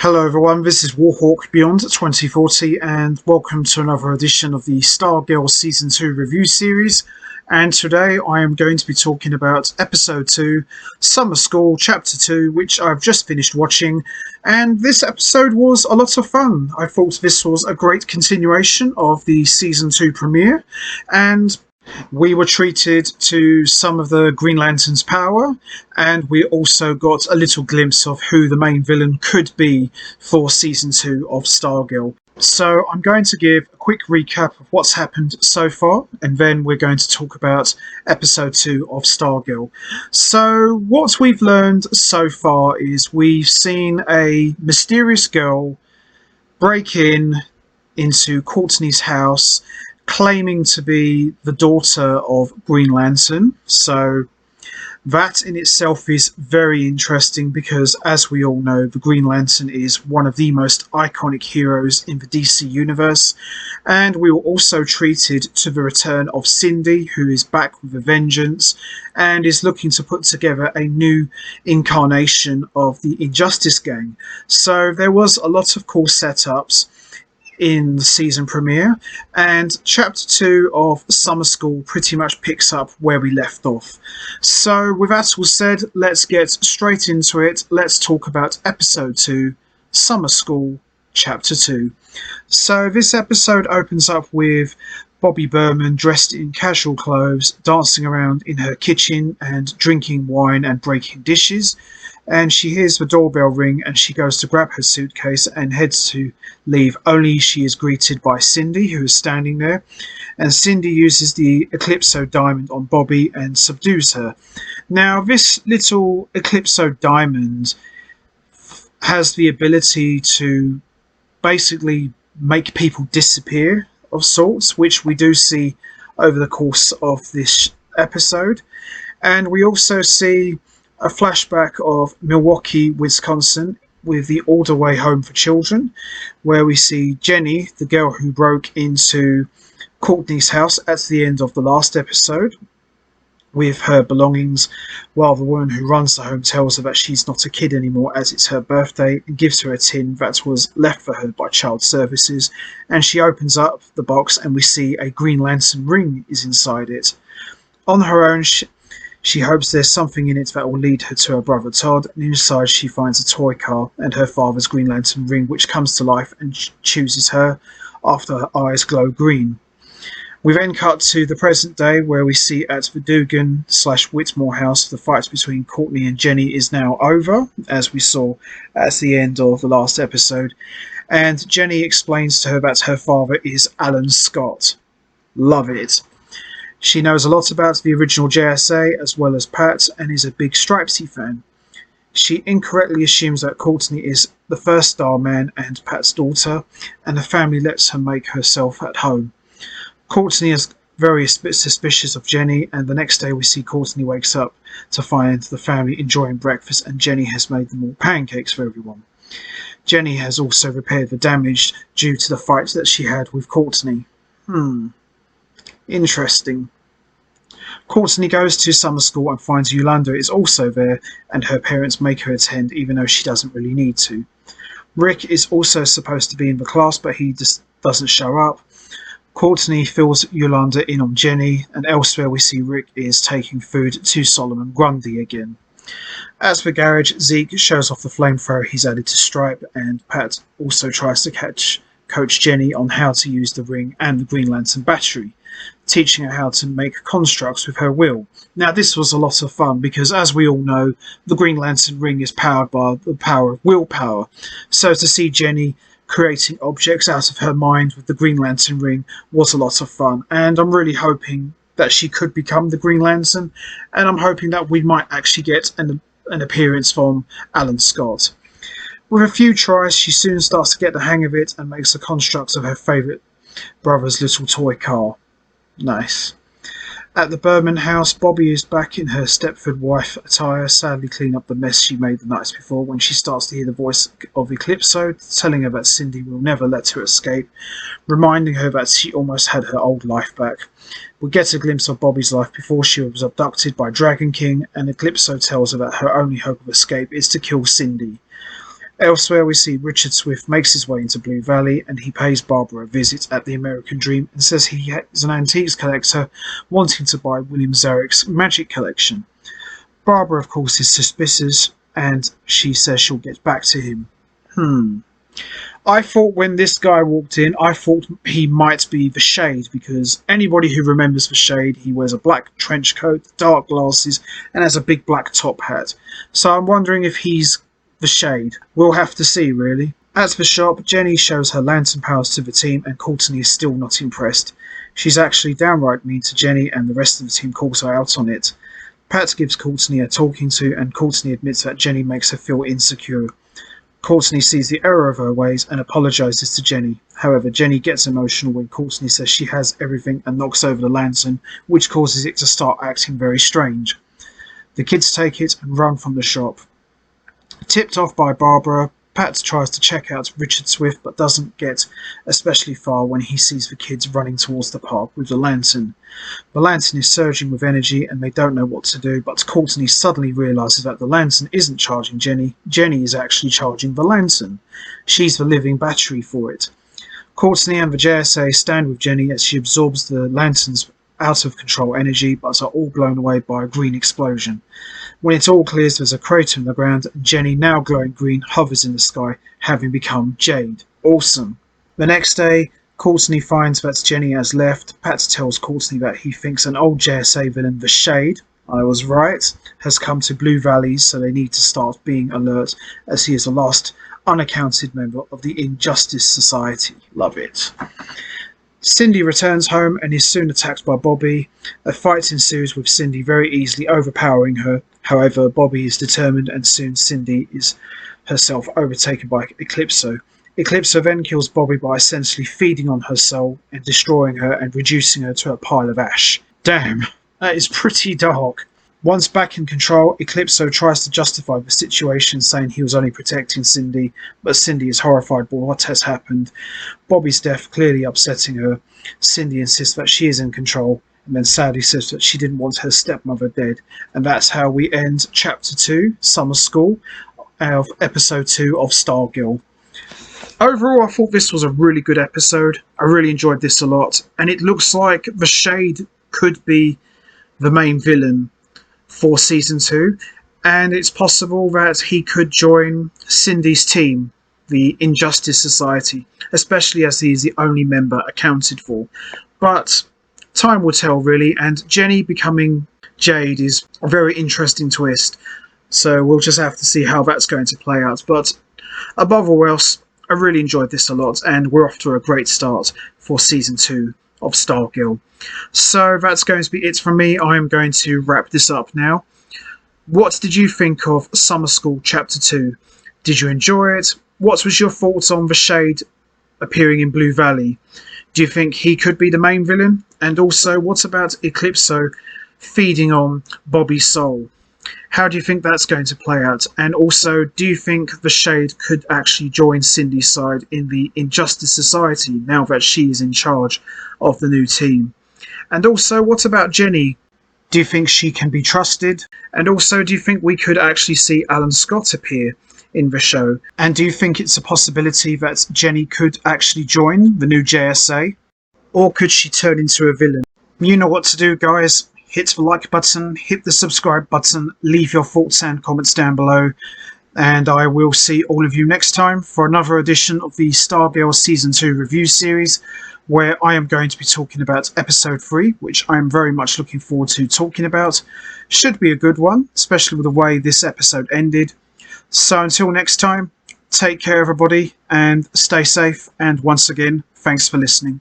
Hello everyone, this is Warhawk Beyond 2040 and welcome to another edition of the Stargirl Season 2 review series. And today I am going to be talking about Episode 2, Summer School, Chapter 2, which I've just finished watching. And this episode was a lot of fun. I thought this was a great continuation of the Season 2 premiere. And we were treated to some of the Green Lantern's power, and we also got a little glimpse of who the main villain could be for Season 2 of Stargirl. So I'm going to give a quick recap of what's happened so far, and then we're going to talk about Episode 2 of Stargirl. So what we've learned so far is we've seen a mysterious girl break into Courtney's house, claiming to be the daughter of Green Lantern. So that in itself is very interesting because, as we all know, the Green Lantern is one of the most iconic heroes in the DC universe. And we were also treated to the return of Cindy, who is back with a vengeance and is looking to put together a new incarnation of the Injustice Gang. So there was a lot of cool setups in the season premiere, and Chapter 2 of Summer School pretty much picks up where we left off. So with that all said, let's get straight into it. Let's talk about Episode 2, Summer School, Chapter 2. So this episode opens up with Bobby Berman dressed in casual clothes, dancing around in her kitchen and drinking wine and breaking dishes. And she hears the doorbell ring and she goes to grab her suitcase and heads to leave, only she is greeted by Cindy, who is standing there. And Cindy uses the Eclipso diamond on Bobby and subdues her. Now, this little Eclipso diamond has the ability to basically make people disappear of sorts, which we do see over the course of this episode. And we also see a flashback of Milwaukee, Wisconsin, with the All the Way Home for Children, where we see Jenny, the girl who broke into Courtney's house at the end of the last episode, with her belongings, while the woman who runs the home tells her that she's not a kid anymore as it's her birthday, and gives her a tin that was left for her by Child Services. And she opens up the box and we see a Green Lantern ring is inside it. On her own, she hopes there's something in it that will lead her to her brother Todd, and inside she finds a toy car and her father's Green Lantern ring, which comes to life and chooses her after her eyes glow green. We then cut to the present day, where we see at the Dugan/Whitmore house the fight between Courtney and Jenny is now over, as we saw at the end of the last episode, and Jenny explains to her that her father is Alan Scott. Love it. She knows a lot about the original JSA as well as Pat, and is a big Stripesy fan. She incorrectly assumes that Courtney is the first Starman and Pat's daughter, and the family lets her make herself at home. Courtney is very suspicious of Jenny, and the next day we see Courtney wakes up to find the family enjoying breakfast, and Jenny has made them all pancakes for everyone. Jenny has also repaired the damage due to the fight that she had with Courtney. Interesting. Courtney goes to summer school and finds Yolanda is also there, and her parents make her attend even though she doesn't really need to. Rick is also supposed to be in the class, but he just doesn't show up. Courtney fills Yolanda in on Jenny, and elsewhere we see Rick is taking food to Solomon Grundy again. As for garage, Zeke shows off the flamethrower he's added to Stripe, and Pat also tries to coach Jenny on how to use the ring and the Green Lantern battery, teaching her how to make constructs with her will. Now, this was a lot of fun because, as we all know, the Green Lantern ring is powered by the power of willpower. So to see Jenny creating objects out of her mind with the Green Lantern ring was a lot of fun. And I'm really hoping that she could become the Green Lantern, and I'm hoping that we might actually get an appearance from Alan Scott. With a few tries, she soon starts to get the hang of it and makes a construct of her favourite brother's little toy car. Nice. At the Berman house, Bobby is back in her Stepford wife attire, sadly cleaning up the mess she made the nights before, when she starts to hear the voice of Eclipso telling her that Cindy will never let her escape, reminding her that she almost had her old life back. We get a glimpse of Bobby's life before she was abducted by Dragon King, and Eclipso tells her that her only hope of escape is to kill Cindy. Elsewhere, we see Richard Swift makes his way into Blue Valley and he pays Barbara a visit at the American Dream and says he is an antiques collector wanting to buy William Zarek's magic collection. Barbara, of course, is suspicious and she says she'll get back to him. I thought when this guy walked in, I thought he might be the Shade, because anybody who remembers the Shade, he wears a black trench coat, dark glasses, and has a big black top hat. So I'm wondering if he's the Shade. We'll have to see, really. At the shop, Jenny shows her lantern powers to the team, and Courtney is still not impressed. She's actually downright mean to Jenny, and the rest of the team calls her out on it. Pat gives Courtney a talking to, and Courtney admits that Jenny makes her feel insecure. Courtney sees the error of her ways and apologises to Jenny. However, Jenny gets emotional when Courtney says she has everything and knocks over the lantern, which causes it to start acting very strange. The kids take it and run from the shop. Tipped off by Barbara, Pat tries to check out Richard Swift but doesn't get especially far when he sees the kids running towards the park with the lantern. The lantern is surging with energy and they don't know what to do, but Courtney suddenly realises that the lantern isn't charging Jenny. Jenny is actually charging the lantern. She's the living battery for it. Courtney and the JSA stand with Jenny as she absorbs the lantern's out of control energy, but are all blown away by a green explosion. When it all clears, there's a crater in the ground, and Jenny, now glowing green, hovers in the sky, having become Jade. Awesome. The next day, Courtney finds that Jenny has left. Pat tells Courtney that he thinks an old JSA villain, the Shade, I was right, has come to Blue Valley, so they need to start being alert, as he is the last unaccounted member of the Injustice Society. Love it. Cindy returns home and is soon attacked by Bobby. A fight ensues with Cindy very easily overpowering her. However, Bobby is determined and soon Cindy is herself overtaken by Eclipso. Eclipso then kills Bobby by essentially feeding on her soul and destroying her and reducing her to a pile of ash. Damn, that is pretty dark. Once back in control, Eclipso tries to justify the situation, saying he was only protecting Cindy, but Cindy is horrified by what has happened. Bobby's death clearly upsetting her. Cindy insists that she is in control, and then sadly says that she didn't want her stepmother dead. And that's how we end Chapter 2, Summer School, of Episode 2 of Stargirl. Overall, I thought this was a really good episode. I really enjoyed this a lot, and it looks like the Shade could be the main villain for Season 2, and it's possible that he could join Cindy's team, the Injustice Society, especially as he is the only member accounted for. But time will tell, really, and Jenny becoming Jade is a very interesting twist, so we'll just have to see how that's going to play out. But above all else, I really enjoyed this a lot, and we're off to a great start for Season 2 of Stargirl. So that's going to be it from me. I am going to wrap this up now. What did you think of Summer School Chapter 2? Did you enjoy it? What was your thoughts on the Shade appearing in Blue Valley? Do you think he could be the main villain? And also, what about Eclipso feeding on Bobby's soul? How do you think that's going to play out? And also, do you think the Shade could actually join Cindy's side in the Injustice Society now that she is in charge of the new team? And also, what about Jenny? Do you think she can be trusted? And also, do you think we could actually see Alan Scott appear in the show? And do you think it's a possibility that Jenny could actually join the new JSA? Or could she turn into a villain? You know what to do, guys. Hit the like button, hit the subscribe button, leave your thoughts and comments down below. And I will see all of you next time for another edition of the Stargirl Season 2 review series, where I am going to be talking about Episode 3, which I am very much looking forward to talking about. Should be a good one, especially with the way this episode ended. So until next time, take care everybody, and stay safe, and once again, thanks for listening.